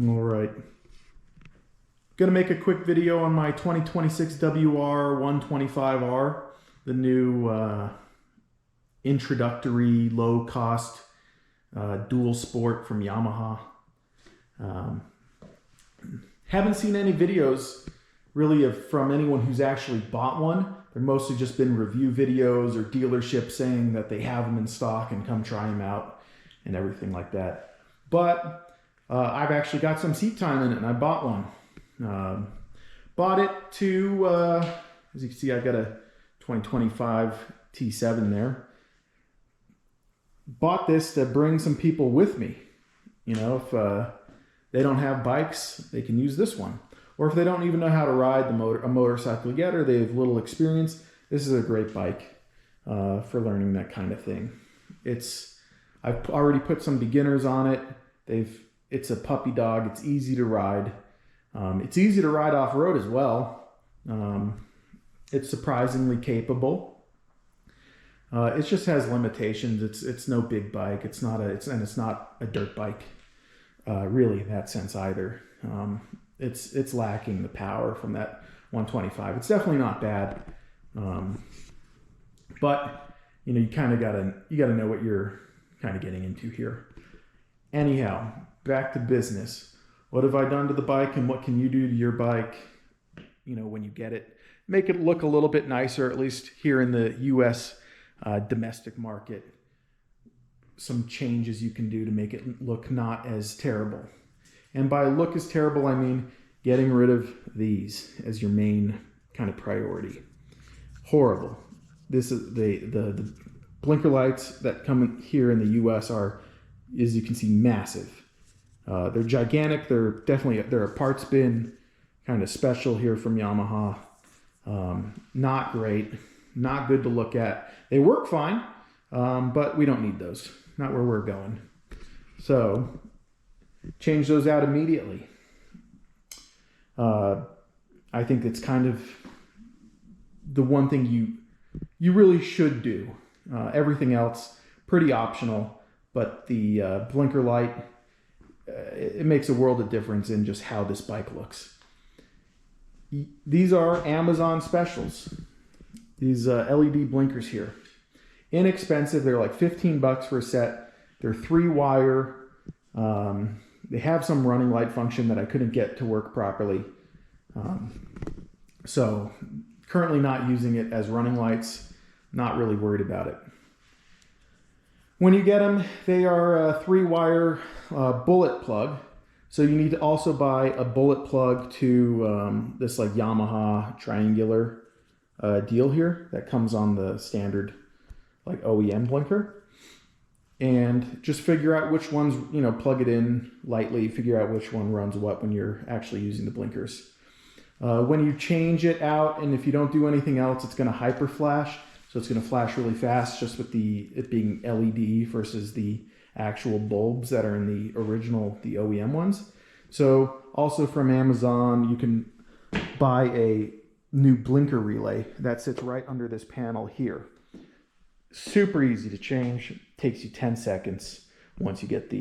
All right. Gonna make a quick video on my 2026 WR125R, the new introductory low-cost dual sport from Yamaha. Haven't seen any videos really from anyone who's actually bought one. They're mostly just been review videos or dealerships saying that they have them in stock and come try them out and everything like that. But I've actually got some seat time in it, and I bought one. Bought it to, as you can see, I've got a 2025 T7 there. Bought this to bring some people with me. You know, if they don't have bikes, they can use this one. Or if they don't even know how to ride a motorcycle yet, or they have little experience, this is a great bike for learning that kind of thing. I've already put some beginners on it. It's a puppy dog. It's easy to ride. It's easy to ride off-road as well. It's surprisingly capable. It just has limitations. It's no big bike. It's not a dirt bike, really in that sense either. It's lacking the power from that 125. It's definitely not bad, but you know, you gotta know what you're kind of getting into here. Anyhow, back to business. What have I done to the bike, and what can you do to your bike, you know, when you get it? Make it look a little bit nicer, at least here in the U.S. Domestic market. Some changes you can do to make it look not as terrible. And by look as terrible, I mean getting rid of these as your main kind of priority. Horrible. This is the blinker lights that come in here in the U.S. are, as you can see, massive. They're gigantic. They're a parts bin, kind of special here from Yamaha. Not great, not good to look at. They work fine, but we don't need those. Not where we're going. So change those out immediately. I think it's kind of the one thing you really should do. Everything else pretty optional, but the blinker light, it makes a world of difference in just how this bike looks. These are Amazon specials. These LED blinkers here. Inexpensive. They're like 15 bucks for a set. They're 3-wire. They have some running light function that I couldn't get to work properly. So currently not using it as running lights. Not really worried about it. When you get them, they are a 3-wire bullet plug. So you need to also buy a bullet plug to this like Yamaha triangular deal here that comes on the standard like OEM blinker. And just figure out which ones, you know, plug it in lightly, figure out which one runs what when you're actually using the blinkers. When you change it out, and if you don't do anything else, it's going to hyper flash. So it's going to flash really fast, just with it being LED versus the actual bulbs that are in the original, the OEM ones. So also from Amazon, you can buy a new blinker relay that sits right under this panel here. Super easy to change. Takes you 10 seconds once you get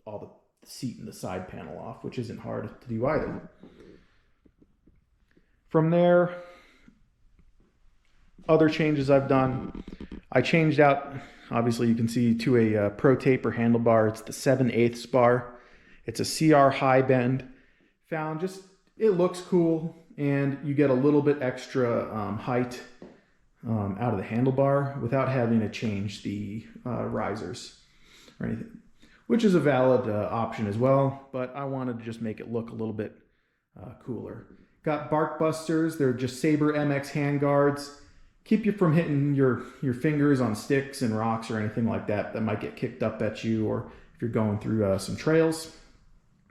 all the seat and the side panel off, which isn't hard to do either. From there, other changes I've done. I changed out, obviously you can see, to a Pro Taper handlebar. It's the 7/8 bar. It's a CR high bend. It looks cool, and you get a little bit extra height out of the handlebar without having to change the risers or anything, which is a valid option as well, but I wanted to just make it look a little bit cooler. Got bark busters. They're just Sabre MX handguards. Keep you from hitting your fingers on sticks and rocks or anything like that might get kicked up at you, or if you're going through some trails.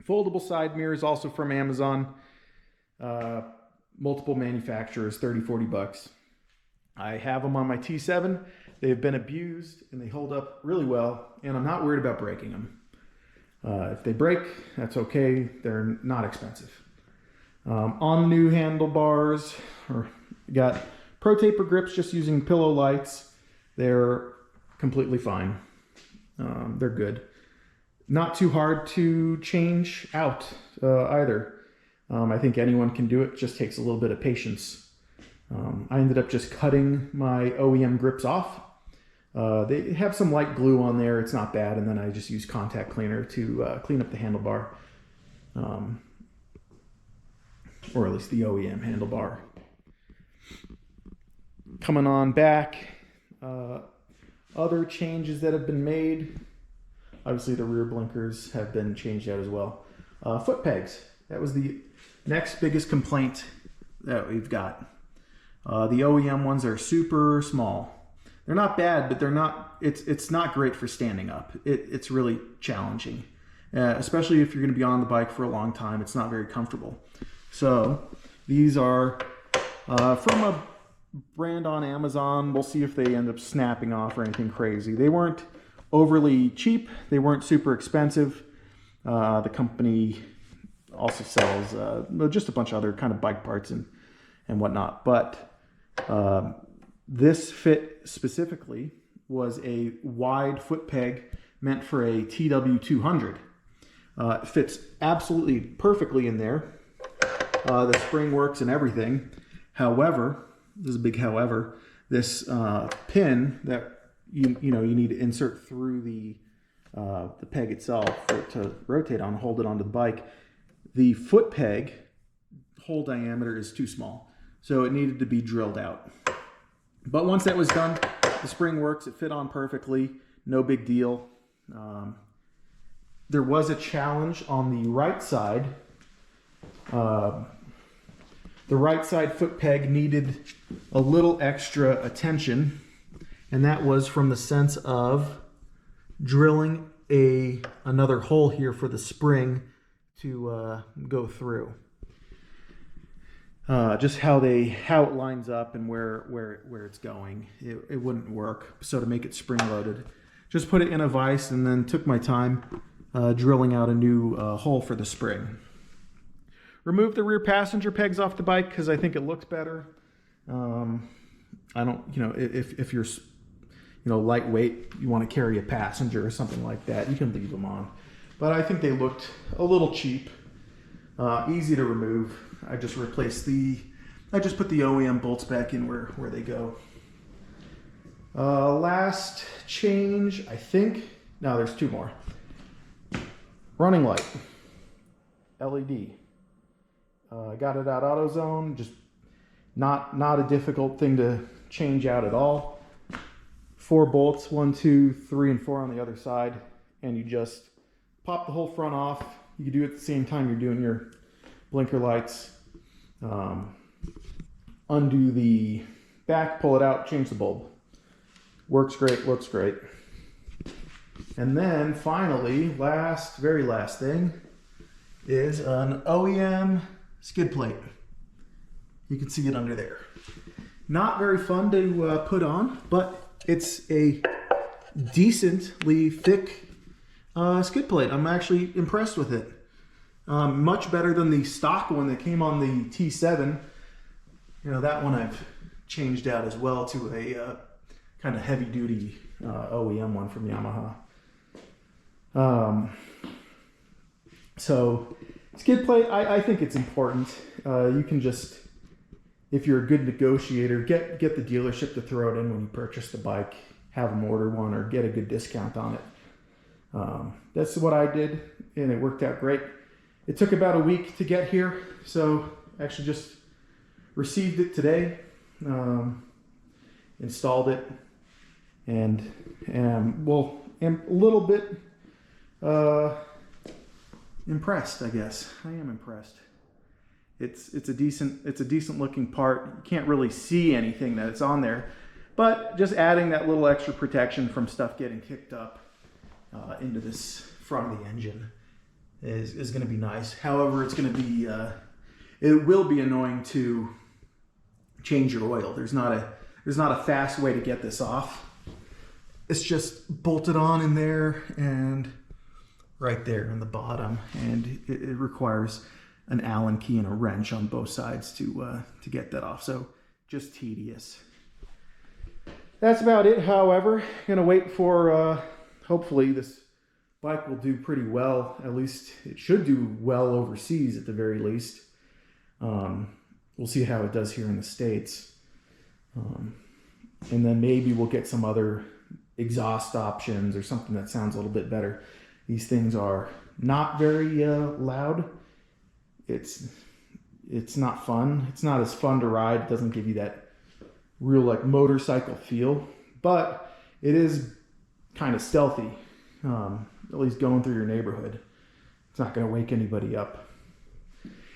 Foldable side mirrors, also from Amazon. Multiple manufacturers, 30-40 bucks. I have them on my T7. They've been abused and they hold up really well, and I'm not worried about breaking them. If they break, that's okay. They're not expensive. On new handlebars, got Pro Taper grips just using pillow lights. They're completely fine. They're good. Not too hard to change out either. I think anyone can do it, just takes a little bit of patience. I ended up just cutting my OEM grips off. They have some light glue on there, it's not bad, and then I just use contact cleaner to clean up the handlebar. Or at least the OEM handlebar. Coming on back, other changes that have been made. Obviously the rear blinkers have been changed out as well. Foot pegs, that was the next biggest complaint that we've got. The OEM ones are super small. They're not bad, but they're not, it's not great for standing up. It's really challenging, especially if you're going to be on the bike for a long time. It's not very comfortable. So these are from a brand on Amazon. We'll see if they end up snapping off or anything crazy. They weren't overly cheap. They weren't super expensive. The company also sells just a bunch of other kind of bike parts and whatnot. But this fit specifically was a wide foot peg meant for a TW200. It fits absolutely perfectly in there. The spring works and everything. However, there's a big however, this pin that you need to insert through the peg itself for it to rotate on, hold it onto the bike. The foot peg hole diameter is too small, so it needed to be drilled out. But once that was done, the spring works, it fit on perfectly, no big deal. There was a challenge on the right side. The right side foot peg needed a little extra attention, and that was from the sense of drilling another hole here for the spring to go through. Just how it lines up and where it's going, it wouldn't work. So to make it spring loaded, just put it in a vise and then took my time drilling out a new hole for the spring. Remove the rear passenger pegs off the bike because I think it looks better. I don't, if you're, lightweight, you want to carry a passenger or something like that, you can leave them on. But I think they looked a little cheap, easy to remove. I just put the OEM bolts back in where they go. Last change, I think, no, there's two more. Running light, LED. Got it out AutoZone, just not a difficult thing to change out at all. 4 bolts, 1, 2, 3, and 4 on the other side, and you just pop the whole front off. You can do it at the same time you're doing your blinker lights. Undo the back, pull it out, change the bulb. Works great, looks great. And then finally, very last thing is an OEM skid plate. You can see it under there. Not very fun to put on, but it's a decently thick skid plate. I'm actually impressed with it. Much better than the stock one that came on the T7. That one I've changed out as well to a kind of heavy duty OEM one from Yamaha. So skid plate, I think it's important. You can just, if you're a good negotiator, get the dealership to throw it in when you purchase the bike, have them order one or get a good discount on it. That's what I did, and it worked out great. It took about a week to get here, so actually just received it today, installed it, and am a little bit impressed, I guess. I am impressed. It's a decent looking part. You can't really see anything that it's on there, but just adding that little extra protection from stuff getting kicked up into this front of the engine is going to be nice. However, it's going to be it will be annoying to change your oil. There's not a fast way to get this off. It's just bolted on in there and right there in the bottom, and it requires an Allen key and a wrench on both sides to get that off. So just tedious. That's about it. However, gonna wait for hopefully this bike will do pretty well. At least it should do well overseas at the very least. We'll see how it does here in the States. And then maybe we'll get some other exhaust options or something that sounds a little bit better. These things are not very loud. It's not fun. It's not as fun to ride. It doesn't give you that real like motorcycle feel, but it is kind of stealthy, at least going through your neighborhood. It's not going to wake anybody up.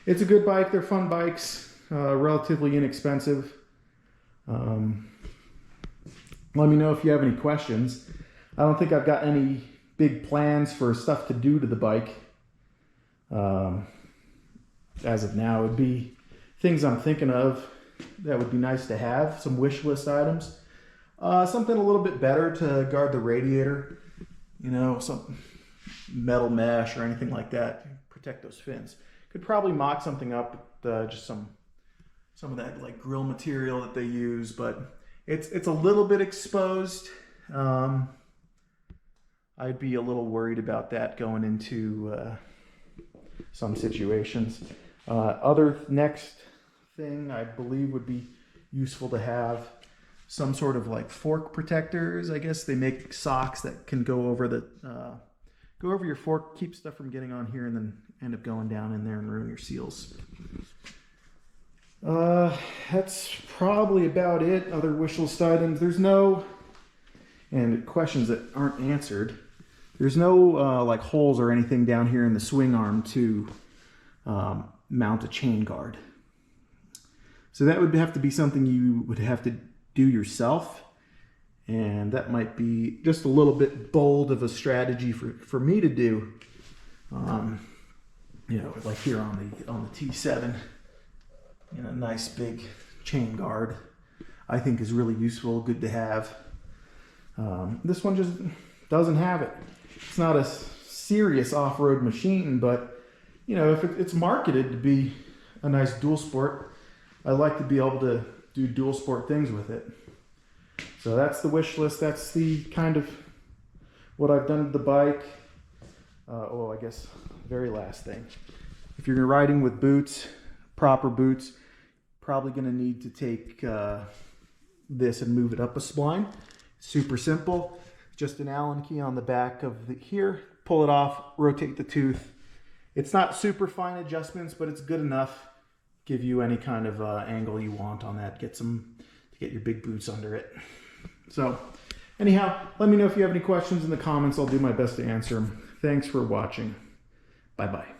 It's a good bike. They're fun bikes, relatively inexpensive. Let me know if you have any questions. I don't think I've got any big plans for stuff to do to the bike. As of now, it'd be things I'm thinking of that would be nice to have, some wish list items. Something a little bit better to guard the radiator, you know, some metal mesh or anything like that, protect those fins. Could probably mock something up with just some of that like grill material that they use, but it's a little bit exposed. I'd be a little worried about that going into some situations. Other next thing I believe would be useful to have some sort of like fork protectors. I guess they make socks that can go over your fork, keep stuff from getting on here and then end up going down in there and ruin your seals. That's probably about it. Other wish list items. There's no, and questions that aren't answered. There's no like holes or anything down here in the swing arm to mount a chain guard. So that would have to be something you would have to do yourself. And that might be just a little bit bold of a strategy for me to do. You know, like here on the T7, you know, nice big chain guard, I think is really useful, good to have. This one just doesn't have it. It's not a serious off-road machine, but you know, if it's marketed to be a nice dual sport, I like to be able to do dual sport things with it. So that's the wish list. That's the kind of what I've done to the bike. Oh, I guess very last thing. If you're riding with boots, proper boots, probably going to need to take this and move it up a spline. Super simple. Just an Allen key on the back of here. Pull it off, rotate the tooth. It's not super fine adjustments, but it's good enough. Give you any kind of angle you want on that. Get your big boots under it. So anyhow, let me know if you have any questions in the comments. I'll do my best to answer them. Thanks for watching. Bye-bye.